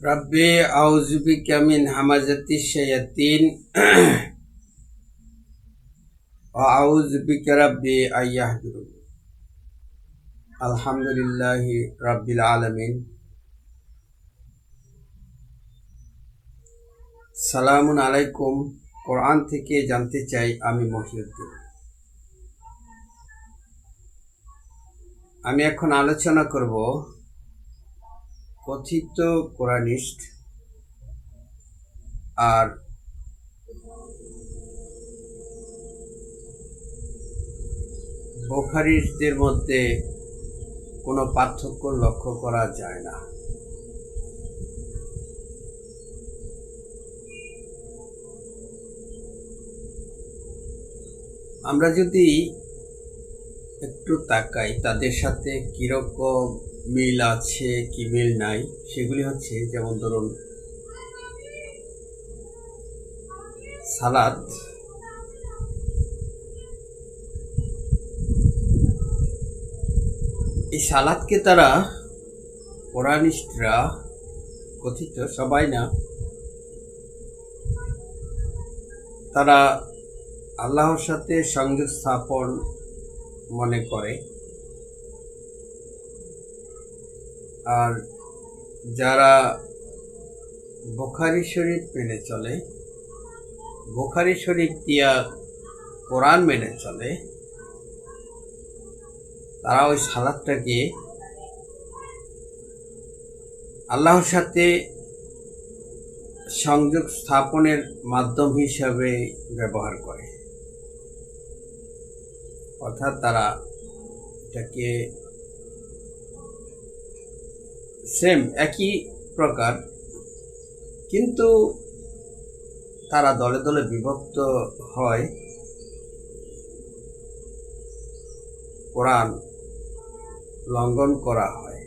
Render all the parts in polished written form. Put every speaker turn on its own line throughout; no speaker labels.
Rabbi auzubika min hamazati syayatin wa auzubika rabbi ayyahdurun. Alhamdulillahi rabbil alamin. সালামুন আলাইকুম। কোরআন থেকে জানতে চাই আমি মহিউদ্দিন। আমি এখন আলোচনা করব কথিত কোরআনিস্ট আর বুখারীদের মধ্যে কোনো পার্থক্য লক্ষ্য করা যায় না। আমরা যদি একটু তাকাই তাদের সাথে কিরকম মিল আছে কি মিল নাই, সেগুলি হচ্ছে যেমন ধরুন সালাত। এই সালাতকে তারা কোরআনিস্টরা কথিত, সবাই না, তারা আল্লাহর সাথে সংযোগ স্থাপন মনে করে। আর যারা বুখারী শরীফ মেনে চলে, বুখারী শরীফ দিয়া কোরআন মেনে চলে, তারা ওই সালাতটাকে আল্লাহর সাথে সংযোগ স্থাপনের মাধ্যম হিসাবে ব্যবহার করে। অর্থাৎ তারা এটাকে সেম একই প্রকার, কিন্তু তারা দলে দলে বিভক্ত হয় কোরআন লঙ্ঘন করা হয়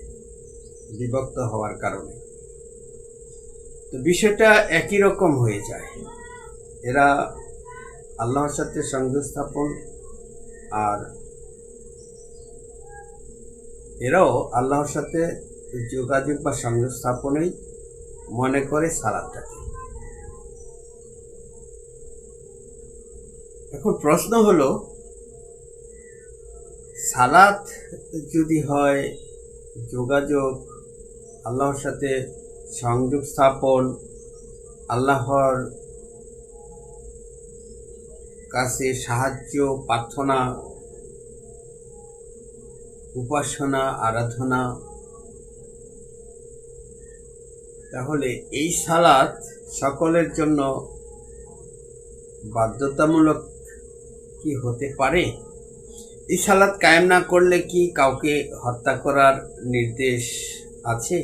বিভক্ত হওয়ার কারণে। তো বিষয়টা একই রকম হয়ে যায়। এরা আল্লাহর সাথে সংযোগ স্থাপন, আর এরাও আল্লাহর সাথে যোগাযোগ বা সংযোগ স্থাপনেই মনে করে সালাতটাকে। এখন প্রশ্ন হলো, সালাত যদি হয় যোগাযোগ, আল্লাহর সাথে সংযোগ স্থাপন, আল্লাহর কাছে সাহায্য প্রার্থনা, উপাসনা, আরাধনা, তাহলে এই সালাত সকলের জন্য বাধ্যতামূলক কি হতে পারে? এই সালাত কায়েম না করলে কি কাউকে হত্যা করার নির্দেশ আছে?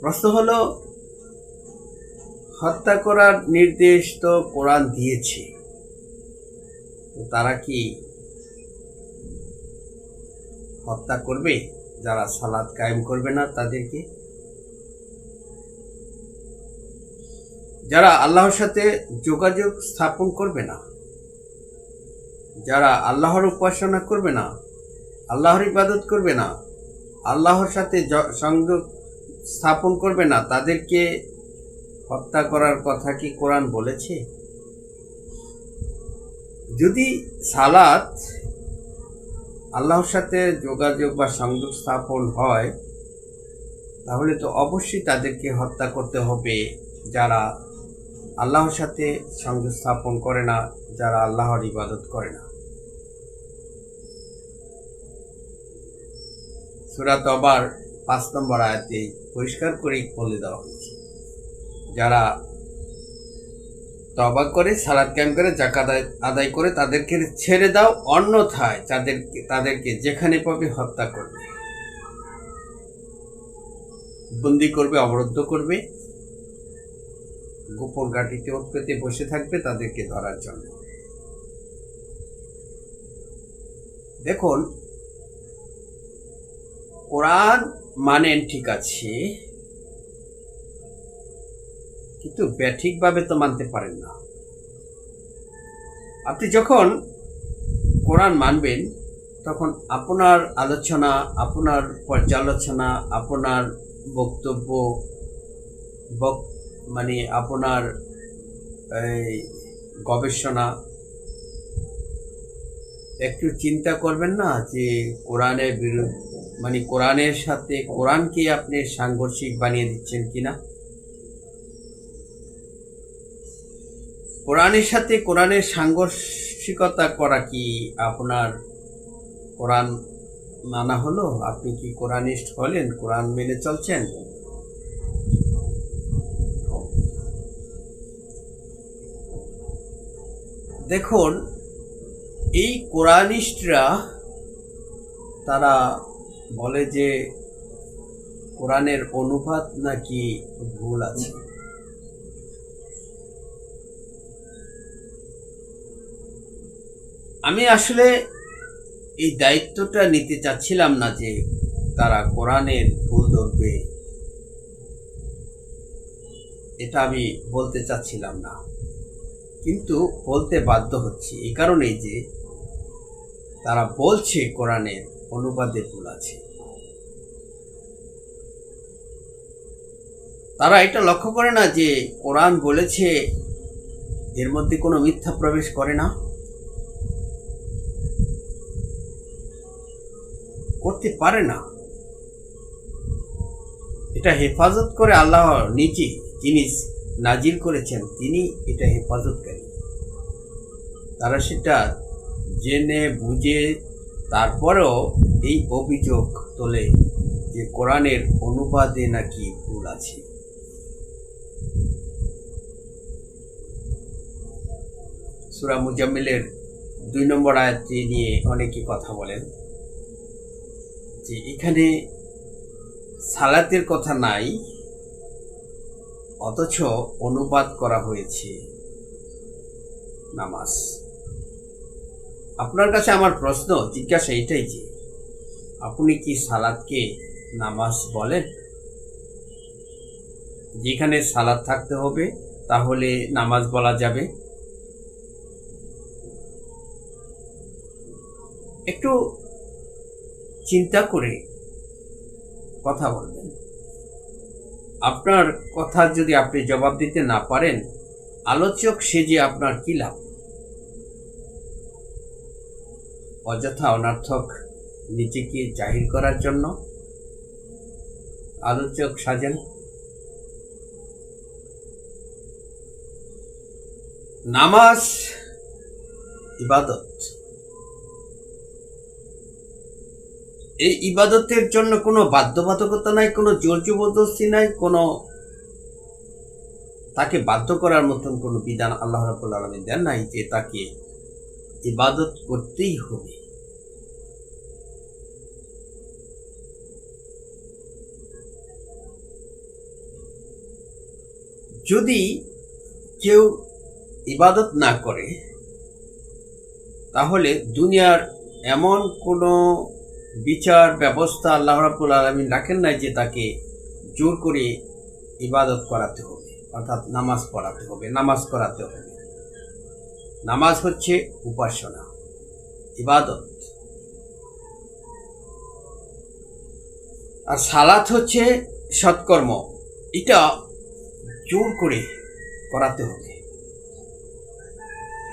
প্রশ্ন হলো, হত্যা করার নির্দেশ তো কোরআন দিয়েছে, তো তারা কি হত্যা করবে যারা সালাত কায়েম করবে না তাদেরকে? যারা আল্লাহর সাথে যোগাযোগ স্থাপন করবে না, যারা আল্লাহর উপাসনা করবে না, আল্লাহর ইবাদত করবে না, আল্লাহর সাথে সংযোগ স্থাপন করবে না, তাদেরকে হত্যা করার কথা কি কোরআন বলেছে? যদি সালাত আল্লাহর সাথে যোগাযোগ বা সংযোগ স্থাপন হয়, তাহলে তো অবশ্যই তাদেরকে হত্যা করতে হবে যারা আল্লাহর সাথে সংযোগ স্থাপন করে না, যারা আল্লাহর ইবাদত করে না। সূরা তওবার 5 নম্বর আয়াতে পরিষ্কার করে বলে দেওয়া হয়েছে, যারা তওবা করে, সালাত কায়েম করে, যাকাত আদায় করে তাদেরকে ছেড়ে দাও, অন্যথায় তাদেরকে যেখানে পাবে হত্যা করবে, বন্দী করবে, অবরুদ্ধ করবে, গোপন ঘাঁটিতে ওঠ পেতে বসে থাকবে তাদেরকে ধরার জন্য। দেখুন, কোরআন মানেন ঠিক আছে, কিন্তু ব্যাঠিকভাবে তো মানতে পারেন না। আপনি যখন কোরআন মানবেন তখন আপনার আলোচনা, আপনার পর্যালোচনা, আপনার বক্তব্য মানে আপনার এই গবেষণা একটু চিন্তা করবেন না যে কোরআনের বিরুদ্ধে, মানে কোরআনের সাথে কোরআনকে আপনি সাংঘর্ষিক বানিয়ে দিচ্ছেন কিনা। কোরআনের সাথে কোরআনের সাংঘর্ষিকতা করা কি আপনার কোরআন মানা হলো? আপনি কি কোরআনিস্ট হলেন? কোরআন মেনে চলছেন? দেখুন, এই কোরআনিস্টরা তারা বলে যে কোরআনের অনুবাদ নাকি ভুল আছে। আমি আসলে এই দায়িত্বটা নিতে চাচ্ছিলাম না যে তারা কোরআনের ভুল ধরবে, এটা আমি বলতে চাচ্ছিলাম না, কিন্তু বলতে বাধ্য হচ্ছি এই কারণেই যে তারা বলছে কোরআনের অনুবাদে ভুল আছে। তারা এটা লক্ষ্য করে না যে কোরআন বলেছে এর মধ্যে কোনো মিথ্যা প্রবেশ করে না, করতে পারে না। এটা হেফাজত করে আল্লাহ নিজে, যিনি নাজিল করেছেন তিনি এটা হেফাজতকারী। তারা সেটা জেনে বুঝে তারপরেও এই অভিযোগ তোলে যে কোরআনের অনুবাদে নাকি ভুল আছে। সূরা মুজাম্মিলের 2 নম্বর আয়াতটি নিয়ে অনেকে কথা বলেন যে এখানে সালাতের কথা নাই, অথচ অনুবাদ করা হয়েছে নামাজ। আপনার কাছে আমার প্রশ্ন জিজ্ঞাসা এটাই যে আপনি কি সালাতকে নামাজ বলেন? যেখানে সালাত থাকতে হবে তাহলে নামাজ বলা যাবে? একটু চিন্তা করে কথা বলবেন। আপনার কথা যদি আপনি জবাব দিতে না পারেন, আলোচক সেজে আপনার কি লাভ? অযথা অনর্থক নিজেকে জাহির করার জন্য আলোচক সাজেন। নামাজ ইবাদত। এই ইবাদতের জন্য কোনো বাধ্যবাধকতা নাই, কোনো জোর জবরদস্তি নাই, কোনো তাকে বাধ্য করার মতন কোনো বিধান আল্লাহ রাব্বুল আলামিন দেন নাই যে তাকে ইবাদত করতেই হবে। যদি কেউ ইবাদত না করে তাহলে দুনিয়ার এমন কোনো বিচার ব্যবস্থা আল্লাহ রাব্বুল আলামিন রাখেন নাই যে তাকে জোর করে ইবাদত করাতে হবে, অর্থাৎ নামাজ পড়াতে হবে, নামাজ করাতে হবে। নামাজ হচ্ছে উপাসনা, ইবাদত। আর সালাত হচ্ছে সৎকর্ম, এটা জোর করে করাতে হবে।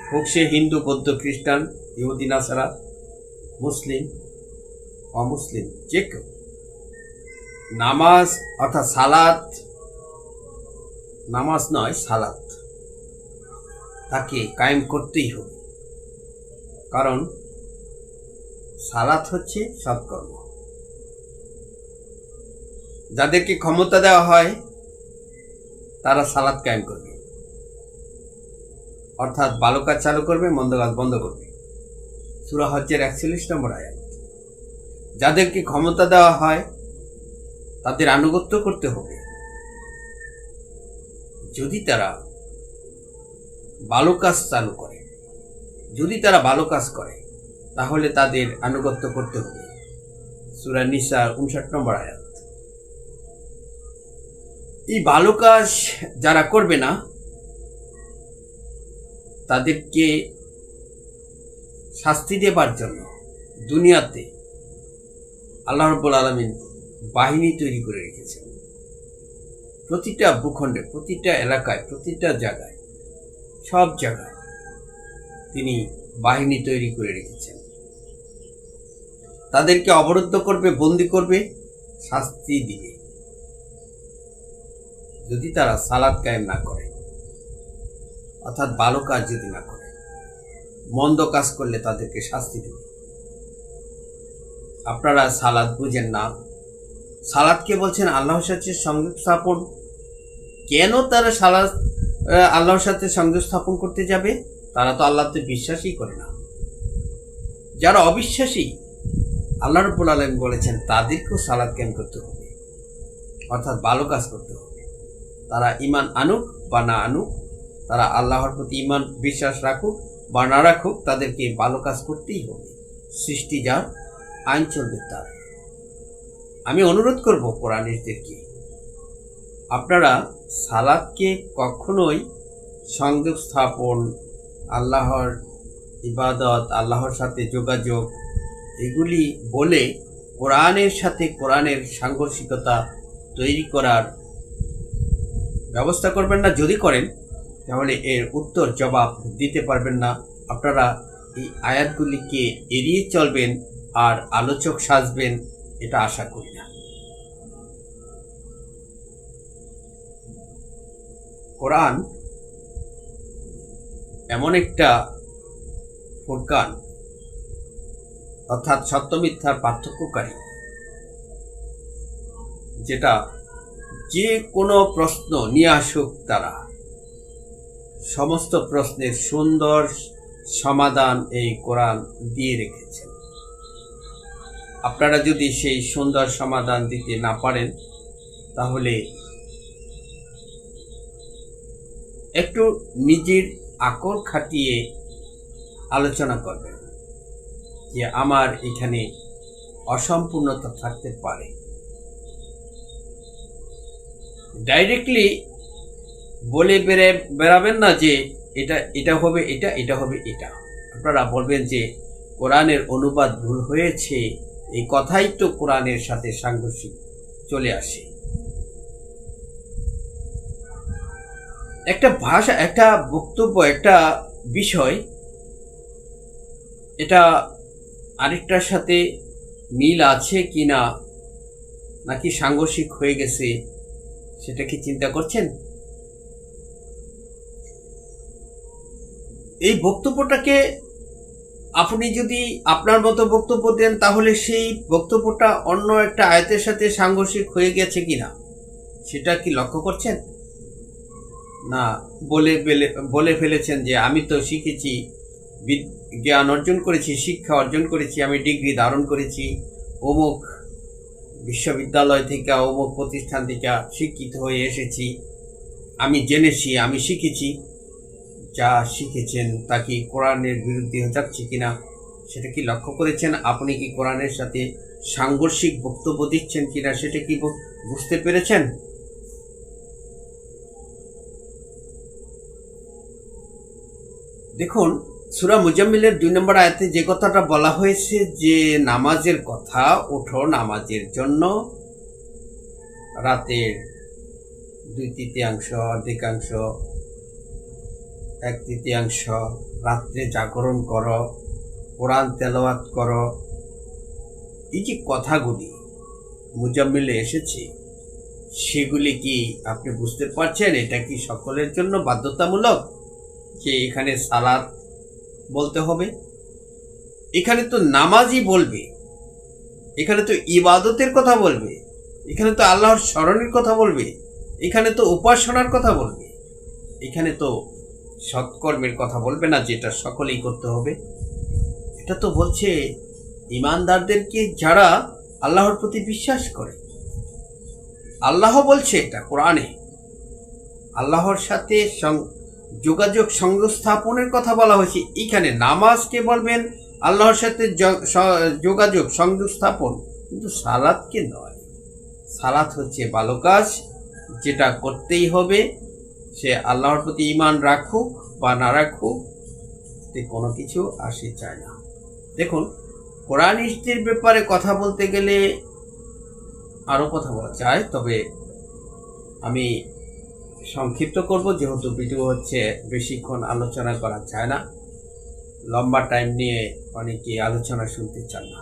হোক সে হিন্দু, বৌদ্ধ, খ্রিস্টান, ইহুদি, নাসারা, মুসলিম, অমুসলিম, যে কেউ নামাজ অর্থাৎ সালাত, নামাজ নয় সালাত, তাকে কায়েম করতেই হবে। কারণ সালাত হচ্ছে সৎকর্ম। যাদেরকে ক্ষমতা দেওয়া হয় তারা সালাত কায়েম করবে, অর্থাৎ ভালো কাজ চালু করবে, মন্দ কাজ বন্ধ করবে। সূরা হজ্জের 41 নম্বর আয়াত। যাদেরকে ক্ষমতা দেওয়া হয় তাদের আনুগত্য করতে হবে। যদি তারা ভালো কাজ চালু করে, যদি তারা ভালো কাজ করে তাহলে তাদের আনুগত্য করতে হবে। সূরা নিসা 59 নম্বর আয়াত। এই ভালো কাজ যারা করবে না তাদেরকে শাস্তি দেবার জন্য দুনিয়াতে আল্লাহ রাব্বুল আলামিন বাহিনী তৈরি করে রেখেছেন। প্রতিটা ভূখণ্ডে, প্রতিটা এলাকায়, প্রতিটা জায়গায়, সব জায়গায় তিনি বাহিনী তৈরি করে রেখেছেন। তাদেরকে অবরুদ্ধ করবে, বন্দী করবে, শাস্তি দিবে যদি তারা সালাত কায়েম না করে, অর্থাৎ ভালো কাজ যদি না করে, মন্দ কাজ করলে তাদেরকে শাস্তি দেবে। আপনারা সালাত বুঝেন না। সালাতকে বলছেন আল্লাহর সাথে সংযোগ স্থাপন। কেন তারা সালাত আল্লাহর সাথে সংযোগ স্থাপন করতে যাবে? তারা তো আল্লাহতে বিশ্বাসই করে না। যারা অবিশ্বাসী, আল্লাহ রাব্বুল আলামিন বলেছেন তাদেরকেও সালাত কায়েম করতে হবে, অর্থাৎ ভালো কাজ করতে হবে। তারা ঈমান আনুক বা না আনুক, তারা আল্লাহর প্রতি ঈমান বিশ্বাস রাখুক বা না রাখুক, তাদেরকে ভালো কাজ করতেই হবে। সৃষ্টি যার, আইন চলবে তার। আমি অনুরোধ করব কোরআনীদেরকে, আপনারা সালাতকে কখনোই সংযোগ স্থাপন, আল্লাহর ইবাদত, আল্লাহর সাথে যোগাযোগ, এগুলি বলে কোরআনের সাথে কোরআনের সাংঘর্ষিকতা তৈরি করার ব্যবস্থা করবেন না। যদি করেন তাহলে এর উত্তর জবাব দিতে পারবেন না। আপনারা এই আয়াতগুলিকে এড়িয়ে চলবেন আর আলোচক সাজবেন, এটা আশা করি না। কোরআন এমন একটা ফুরকান, অর্থাৎ সত্য মিথ্যার পার্থক্যকারী, যেটা যে কোনো প্রশ্ন নিয়ে আসুক তারা সমস্ত প্রশ্নের সুন্দর সমাধান এই কোরআন দিয়ে রেখেছেন। আপনারা যদি সেই সুন্দর সমাধান দিতে না পারেন তাহলে একটু নিজের আকল খাটিয়ে আলোচনা করবেন যে আমার এখানে অসম্পূর্ণতা থাকতে পারে। ডাইরেক্টলি বলে বেরাবেন না যে এটা হবে এটা হবে এটা। আপনারা বলবেন যে কোরআনের অনুবাদ ভুল হয়েছে, এই কথাই তো কোরআনের সাথে সাংঘর্ষিক চলে আসে। একটা ভাষা, একটা বক্তব্য, একটা বিষয়, এটা আরেকটার সাথে মিল আছে কিনা নাকি সাংঘর্ষিক হয়ে গেছে, সেটা কি চিন্তা করছেন? এই বক্তব্যটাকে আপনি যদি আপনার মতো বক্তব্য দেন তাহলে সেই বক্তব্যটা অন্য একটা আয়াতের সাথে সাংঘর্ষিক হয়ে গেছে কিনা সেটা কি লক্ষ্য করছেন? না, বলে ফেলেছেন যে আমি তো শিখেছি, জ্ঞান অর্জন করেছি, শিক্ষা অর্জন করেছি, আমি ডিগ্রি ধারণ করেছি, অমুক বিশ্ববিদ্যালয় থেকে, অমুক প্রতিষ্ঠান থেকে শিক্ষিত হয়ে এসেছি, আমি জেনেছি, আমি শিখেছি। যা শিখেছেন তা কি কোরআনের বিরুদ্ধে যাচ্ছে কিনা সেটা কি লক্ষ্য করেছেন? আপনি কি কোরআনের সাথে সাংঘর্ষিক বক্তব্য দিচ্ছেন কিনা সেটা কি বুঝতে পেরেছেন? দেখুন, সূরা মুজাম্মিলের 2 নম্বর আয়াতে যে কথাটা বলা হয়েছে যে নামাজের কথা, ওঠো নামাজের জন্য, রাতের 2/3, অর্ধেকাংশ, 1/3 রাত্রে জাগরণ করো, কোরআন তেলাওয়াত করো। এই যে কথাগুলি মুজাম্মিলে এসেছে সেগুলি কি আপনি বুঝতে পারছেন? এটা কি সকলের জন্য বাধ্যতামূলক যে এখানে সালাত বলতে হবে? এখানে তো নামাজই বলবে, এখানে তো ইবাদতের কথা বলবে, এখানে তো আল্লাহর স্মরণের কথা বলবে, এখানে তো উপাসনার কথা বলবে, এখানে তো সৎকর্মের কথা বলবে না যেটা সকলেই করতে হবে। এটা তো বলছে ইমানদারদেরকে যারা আল্লাহর প্রতি বিশ্বাস করে। আল্লাহ বলছে এটা কোরআনে, আল্লাহর সাথে যোগাযোগ সংযোগ স্থাপনের কথা বলা হয়েছে। এখানে নামাজকে বলবেন আল্লাহর সাথে যোগাযোগ সংযোগ স্থাপন, কিন্তু সালাতকে নয়। সালাত হচ্ছে ভালো কাজ, যেটা করতেই হবে। সে আল্লাহর প্রতি ঈমান রাখুক বা না রাখুক, কোনো কিছু আসে চায় না। দেখুন, কোরআনিস্টদের ব্যাপারে কথা বলতে গেলে আরো কথা বলা যায়, তবে আমি সংক্ষিপ্ত করব, যেহেতু ভিডিও হচ্ছে বেশিক্ষণ আলোচনা করা যায় না, লম্বা টাইম নিয়ে অনেকে আলোচনা শুনতে চান না।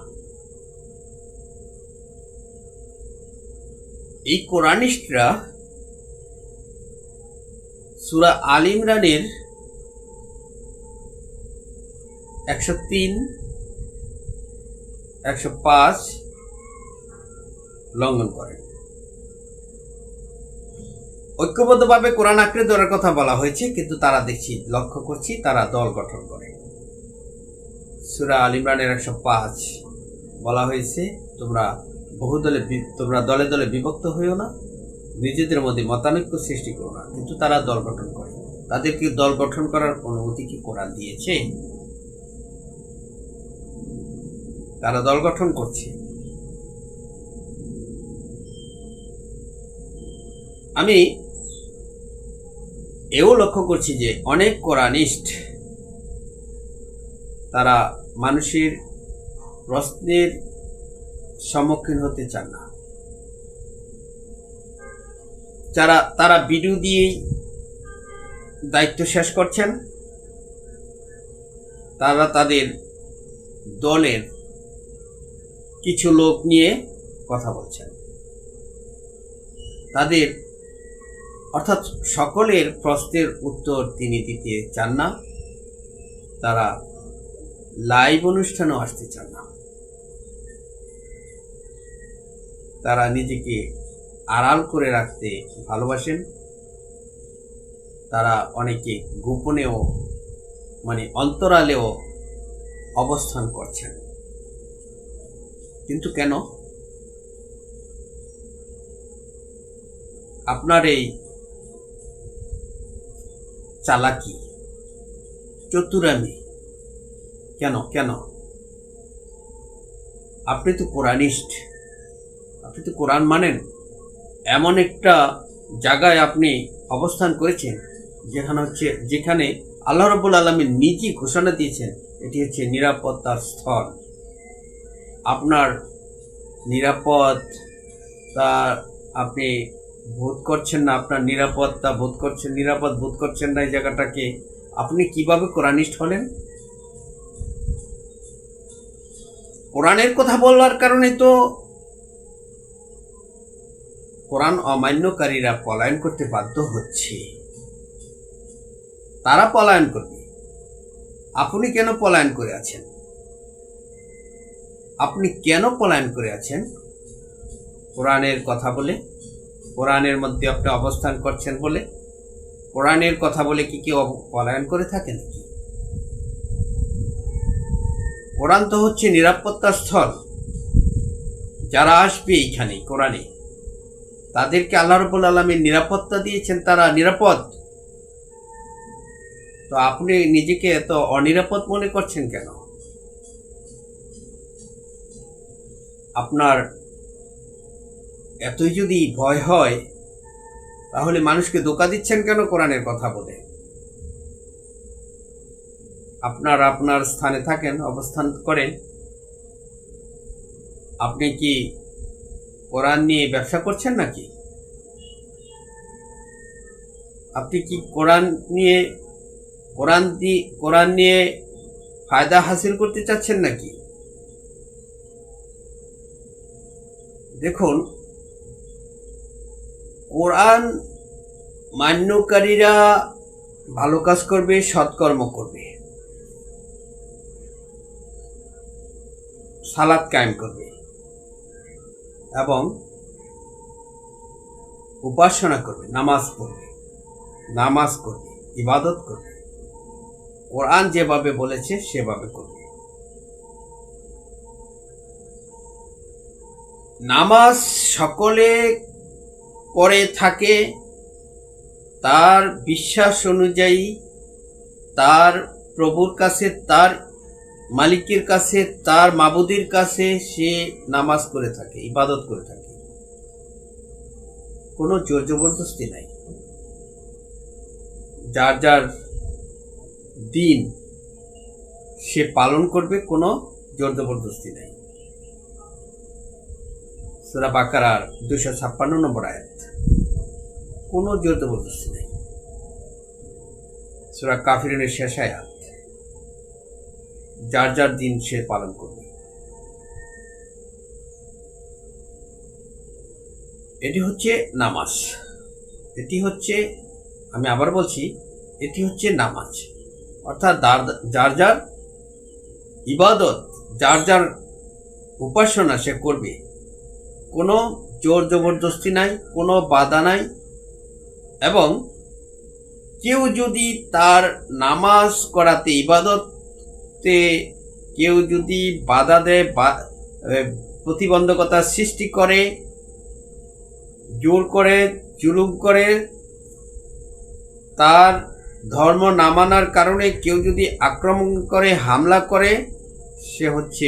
এই কোরআনিস্টরা সূরা আল ইমরানের 103, 105 লঙ্ঘন করেন। ঐক্যবদ্ধভাবে কোরআন আঁকড়ে ধরার কথা বলা হয়েছে, কিন্তু তারা লক্ষ্য করছি তারা দল গঠন করে। সূরা আল ইমরানের 105 বলা হয়েছে, তোমরা দলে দলে বিভক্ত হইও না, নিজেদের মধ্যে মতানৈক্য সৃষ্টি করো না। কিন্তু তারা দল গঠন করে। তাদেরকে দল গঠন করার অনুমতি কি কোরআন দিয়েছে? তারা দল গঠন করছে। আমি এও লক্ষ্য করছি যে অনেক কোরআনিস্ট তারা মানুষের প্রশ্নের সম্মুখীন হতে চান না। তারা ভিডিও দিয়েই দায়িত্ব শেষ করছেন। তারা তাদের দলের কিছু লোক নিয়ে কথা বলছেন। তাদের অর্থাৎ সকলের প্রশ্নের উত্তর তিনি দিতে চান না। তারা লাইভ অনুষ্ঠানেও আসতে চান না। তারা নিজেকে আড়াল করে রাখতে ভালোবাসেন। তারা অনেকে গোপনেও অন্তরালেও অবস্থান করছেন। কিন্তু কেন? আপনার এই চালাকি, চতুরামি কেন? আপনি তো কোরআনিস্ট, আপনি তো কোরআন মানেন। এমন একটা জায়গায় আপনি অবস্থান করেছেন যেখানে আল্লাহ রাব্বুল আলামিন নিজেই ঘোষণা দিয়েছেন এটি হচ্ছে নিরাপত্তার স্থল। আপনার নিরাপত্তা আপনি বোধ করছেন না, আপনার নিরাপদ বোধ করছেন না এই জায়গাটাকে। আপনি কিভাবে কোরআনিস্ট হলেন? কোরআনের কথা বলার কারণে তো কোরআন অমান্যকারীরা পলায়ন করতে বাধ্য হচ্ছে। তারা পলায়ন করবে। আপনি কেন পলায়ন করে আছেন? আপনি কেন পলায়ন করে আছেন? কোরআনের কথা বলে, কোরআনের মধ্যে আপনি অবস্থান করছেন বলে, কোরআনের কথা বলে কি কেউ পলায়ন করে থাকেন নাকি? কোরআন তো হচ্ছে নিরাপত্তার স্থল। যারা আসবে এইখানে কোরআনে, তাদেরকে আল্লাহ রাব্বুল আলামিন নিরাপত্তা দিয়েছেন, তারা নিরাপদ। তো আপনি নিজেকে এত অনিরাপদ মনে করছেন কেন? আপনার এতই যদি ভয় হয়, তাহলে মানুষকে ধোঁকা দিচ্ছেন কেন কোরআনের কথা বলে? আপনার স্থানে থাকেন, অবস্থান করেন। আপনি কি কোরআন নিয়ে ব্যবসা করছেন নাকি? আপনি কি কোরআন নিয়ে ফায়দা হাসিল করতে চাচ্ছেন নাকি? দেখুন, কোরআন মান্যকারীরা ভালো কাজ করবে, সৎকর্ম করবে, সালাত কায়েম করবে এবং উপাসনা করবে, নামাজ করবে, ইবাদত করবে। কোরআন যেভাবে বলেছে সেভাবে করবে। নামাজ সকলে করে থাকে তার বিশ্বাস অনুযায়ী, তার প্রভুর কাছে, তার মালিকের কাছে, তার মাবুদের কাছে সে নামাজ করে থাকে, ইবাদত করে থাকে। কোনো জোর জবরদস্তি নাই। যার যার দিন সে পালন করবে, কোনো জোর জবরদস্তি নাই। সূরা বাকারার 256 নম্বর আয়াত। কোনো জোর জবরদস্তি নেই। সূরা কাফিরুনের শেষ আয়াত। যার যার দিন সে পালন করবে। এটি হচ্ছে নামাজ। এটি হচ্ছে, আমি আবার বলছি, এটি হচ্ছে নামাজ। অর্থাৎ যার যার ইবাদত, যার যার উপাসনা সে করবে। কোনো জোর জবরদস্তি নাই, কোনো বাধা নাই। এবং কেউ যদি তার নামাজ করাতে, ইবাদতে কেউ যদি বাধা দেয়, প্রতিবন্ধকতার সৃষ্টি করে, জোর করে, জুলুম করে, তার ধর্ম না মানার কারণে কেউ যদি আক্রমণ করে, হামলা করে, সে হচ্ছে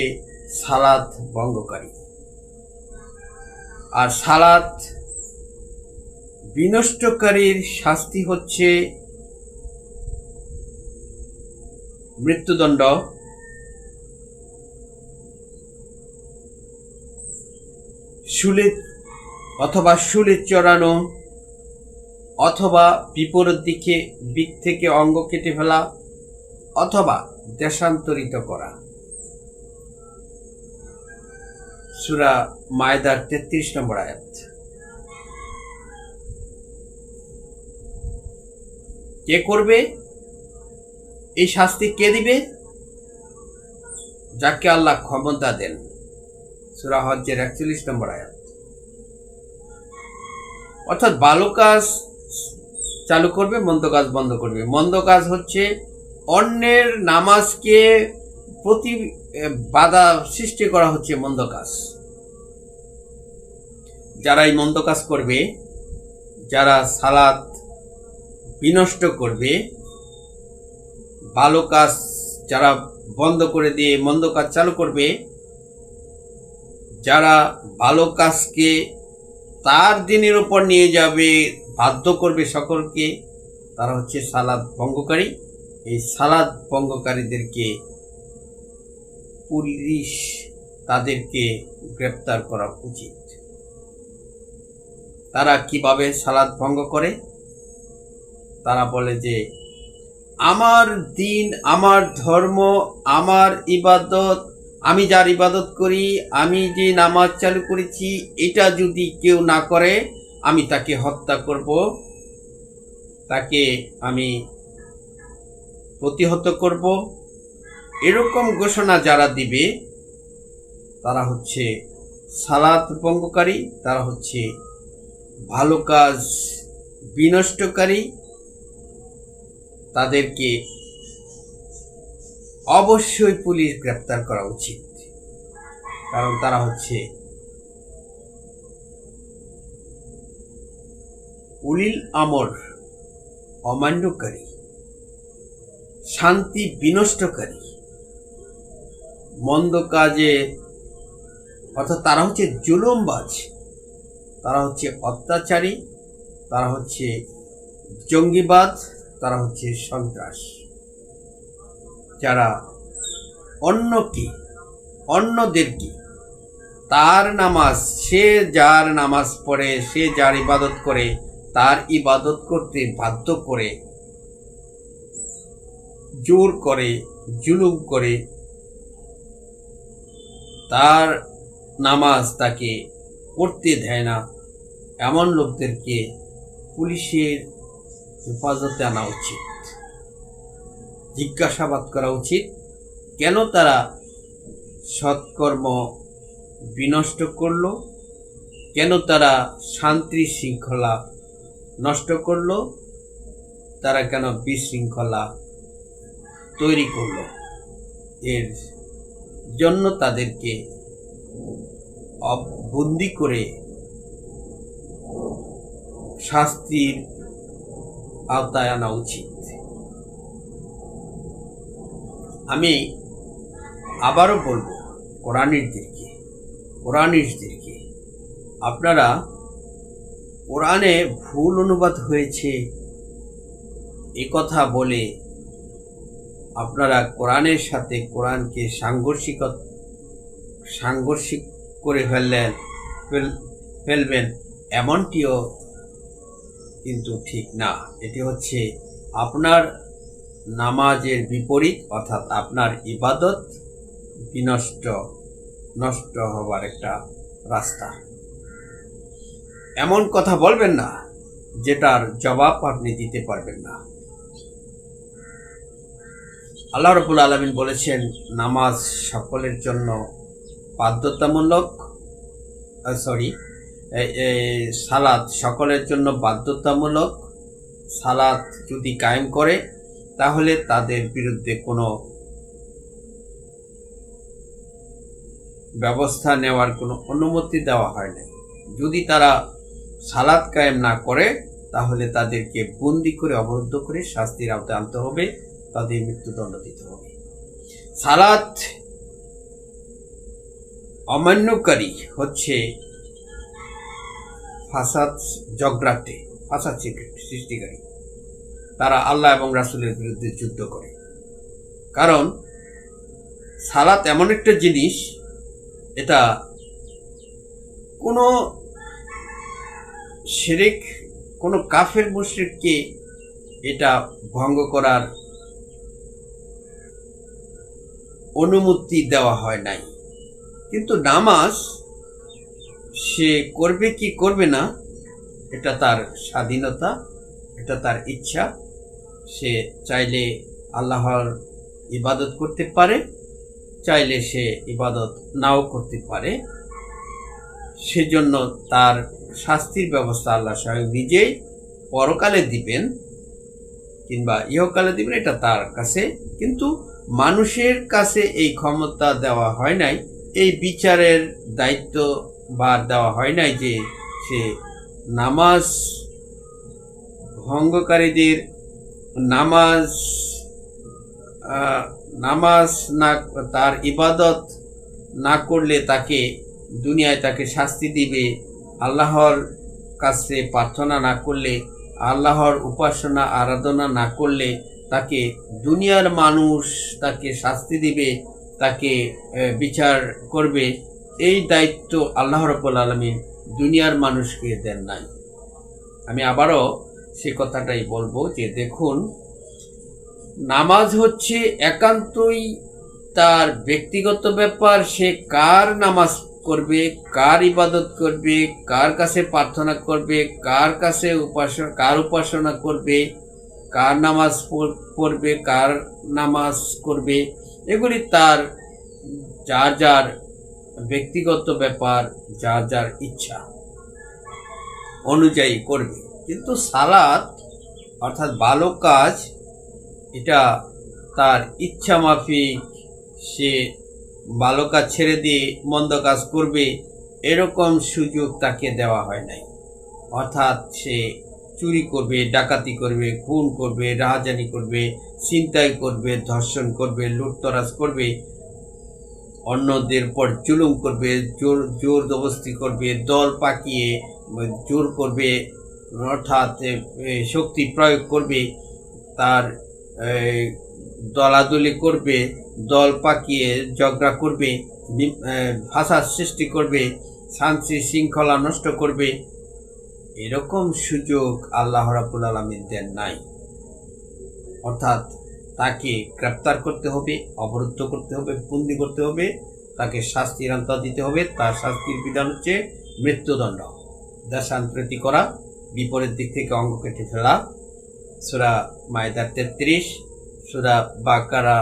সালাত ভঙ্গকারী। আর সালাত বিনষ্টকারীর শাস্তি হচ্ছে মৃত্যুদণ্ড, শুলে অথবা শুলে চড়ানো, অথবা বিপরীত দিক থেকে অঙ্গ কেটে ফেলা, অথবা দেশান্তরিত করা। সূরা মায়দার 33 নম্বর আয়াত। কে করবে এই শাস্তি? কে দিবে? যাকে আল্লাহ ক্ষমতা দেন। সূরা হজ্জের 41 নম্বর আয়াত। অর্থাৎ ভালো কাজ চালু করবে, মন্দ কাজ বন্ধ করবে। মন্দ কাজ হচ্ছে অন্যের নামাজকে বাধা সৃষ্টি করা, হচ্ছে মন্দ কাজ। যারা এই মন্দ কাজ করবে, যারা সালাত বিনষ্ট করবে, ভালো কাজ যারা বন্ধ করে দিয়ে মন্দ কাজ চালু করবে, যারা ভালো কাজকে তার দিনের উপর নিয়ে যাবে, বাধ্য করবে সকলকে, তারা হচ্ছে সালাত ভঙ্গকারী। এই সালাত ভঙ্গকারীদেরকে পুলিশ তাদেরকে গ্রেপ্তার করা উচিত। তারা কিভাবে সালাত ভঙ্গ করে? তারা বলে যে আমার দিন, আমার ধর্ম, আমার ইবাদত, আমি যার ইবাদত করি, আমি যে নামাজ চালু করেছি, এটা যদি কেউ না করে আমি তাকে হত্যা করব, তাকে আমি প্রতিহত করব। এরকম ঘোষণা যারা দিবে তারা হচ্ছে সালাত ভঙ্গকারী, তারা হচ্ছে ভালো কাজ বিনষ্টকারী। তাদেরকে অবশ্যই পুলিশ গ্রেপ্তার করা উচিত, কারণ তারা হচ্ছে উলিল আমর অমান্যকারী, শান্তি বিনষ্টকারী, মন্দ কাজে, অর্থাৎ তারা হচ্ছে জুলুমবাজ, তারা হচ্ছে অত্যাচারী, তারা হচ্ছে জঙ্গিবাদ, তারা হচ্ছে সন্ত্রাস। যারা অন্যদেরকে তার নামাজ, সে যার নামাজ পড়ে, সে যার ইবাদত করে, তার ইবাদত করতে বাধ্য করে, জোর করে, জুলুম করে, তার নামাজ তাকে পড়তে দেয় না, এমন লোকদেরকে পুলিশের হেফাজতে আনা উচিত। জিজ্ঞাসাবাদ করা উচিত, কেন তারা সৎকর্ম বিনষ্ট করল, কেন তারা শান্তি শৃঙ্খলা নষ্ট করল, তারা কেন বিশৃঙ্খলা তৈরি করল। এর জন্য তাদেরকে বন্দি করে শাস্তির আওতায় আনা উচিত। আমি আবারও বলবো কোরআনিস্টদেরকে, আপনারা কোরআনে ভুল অনুবাদ হয়েছে এ কথা বলে আপনারা কোরআনের সাথে কোরআনকে সাংঘর্ষিক করে ফেলবেন, এমনটিও কিন্তু ঠিক না। এটি হচ্ছে আপনার নামাজের বিপরীত, অর্থাৎ আপনার ইবাদত নষ্ট হবার একটা রাস্তা। এমন কথা বলবেন না যেটার জবাব আপনি দিতে পারবেন না। আল্লাহ রাব্বুল আলামিন বলেছেন, নামাজ সকলের জন্য বাধ্যতামূলক, সালাত সকলের জন্য বাধ্যতামূলক। সালাত যদি কায়েম করে তাহলে তাদের বিরুদ্ধে কোনো ব্যবস্থা নেওয়ার কোনো অনুমতি দেওয়া হয় না। যদি তারা সালাত কায়েম না করে তাহলে তাদেরকে বন্দি করে, অবরুদ্ধ করে শাস্তির আওতায় আনতে হবে, তাদের মৃত্যুদণ্ড দিতে হবে। সালাত অমান্যকারী হচ্ছে ফাসাদ সৃষ্টিকারী। তারা আল্লাহ এবং রাসূলের বিরুদ্ধে যুদ্ধ করে। কারণ সালাত এমন একটা জিনিস, এটা কোনো শিরক, কোনো কাফের মুশরিককে এটা ভঙ্গ করার অনুমতি দেওয়া হয় নাই। কিন্তু নামাজ সে করবে কি করবে না এটা তার স্বাধীনতা, এটা তার ইচ্ছা। সে চাইলে আল্লাহর ইবাদত করতে পারে, চাইলে সে ইবাদত নাও করতে পারে। সেজন্য তার শাস্তির ব্যবস্থা আল্লাহ স্বয়ং নিজেই পরকালে দিবেন কিংবা ইহকালে দিবেন, এটা তার কাছে। কিন্তু মানুষের কাছে এই ক্ষমতা দেওয়া হয় নাই, এই বিচারের দায়িত্ব বা দেওয়া হয় নাই যে সে নামাজ ভঙ্গকারীদের নামাজ না, তার ইবাদত না করলে তাকে দুনিয়ায় তাকে শাস্তি দিবে, আল্লাহর কাছে প্রার্থনা না করলে, আল্লাহর উপাসনা আরাধনা না করলে তাকে দুনিয়ার মানুষ তাকে শাস্তি দিবে, তাকে বিচার করবে। এই দায়িত্ব আল্লাহ রাব্বুল আলামিন দুনিয়ার মানুষকে দেন নাই। আমি আবারও সে কথাটাই বলবো যে দেখুন, নামাজ হচ্ছে একান্তই তার ব্যক্তিগত ব্যাপার। সে কার নামাজ করবে, কার ইবাদত করবে, কার কাছে প্রার্থনা করবে, কার কাছে উপাসনা করবে, কার নামাজ পড়বে, কার নামাজ করবে, এগুলি তার যার যার ব্যক্তিগত ব্যাপার, যার যার ইচ্ছা অনুযায়ী করবে। কিন্তু সালাত অর্থাৎ ভালো কাজ, এটা তার ইচ্ছা মাফিক সে ভালো কাজ ছেড়ে দিয়ে মন্দ কাজ করবে, এরকম সুযোগ তাকে দেওয়া হয় নাই। অর্থাৎ সে চুরি করবে, ডাকাতি করবে, খুন করবে, রাহাজানি করবে, ছিনতাই করবে, ধর্ষণ করবে, লুটতরাজ করবে, অন্যদের পর জুলুম করবে, জোর জবরদস্তি করবে, দল পাকিয়ে জোর করবে, অর্থাৎ শক্তি প্রয়োগ করবে, তার দলাদলি করবে, দল পাকিয়ে ঝগড়া করবে, ফাসাদ সৃষ্টি করবে, শান্তি শৃঙ্খলা নষ্ট করবে। এরকম সুযোগ আল্লাহ রাব্বুল আলামিন দেন নাই। অর্থাৎ তাকে গ্রেপ্তার করতে হবে, অবরুদ্ধ করতে হবে, বন্দী করতে হবে, তাকে শাস্তির আওতায় দিতে হবে। তার শাস্তির বিধান হচ্ছে মৃত্যুদণ্ড, দেশান্তরিত করা, বিপরীত দিক থেকে অঙ্গ কেটে ফেলা। সূরা মায়েদার 33, সূরা বাকারা,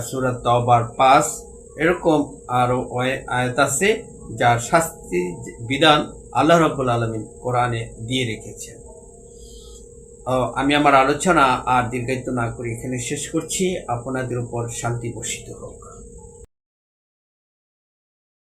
সূরা তওবার 5, এরকম আরো আয়াত আছে যার শাস্তির বিধান আল্লাহ রাব্বুল আলামিন কোরআনে দিয়ে রেখেছেন। আমি আমার আলোচনা আর দীর্ঘায়িত না করে এখানে শেষ করছি। আপনাদের উপর শান্তি বর্ষিত হোক।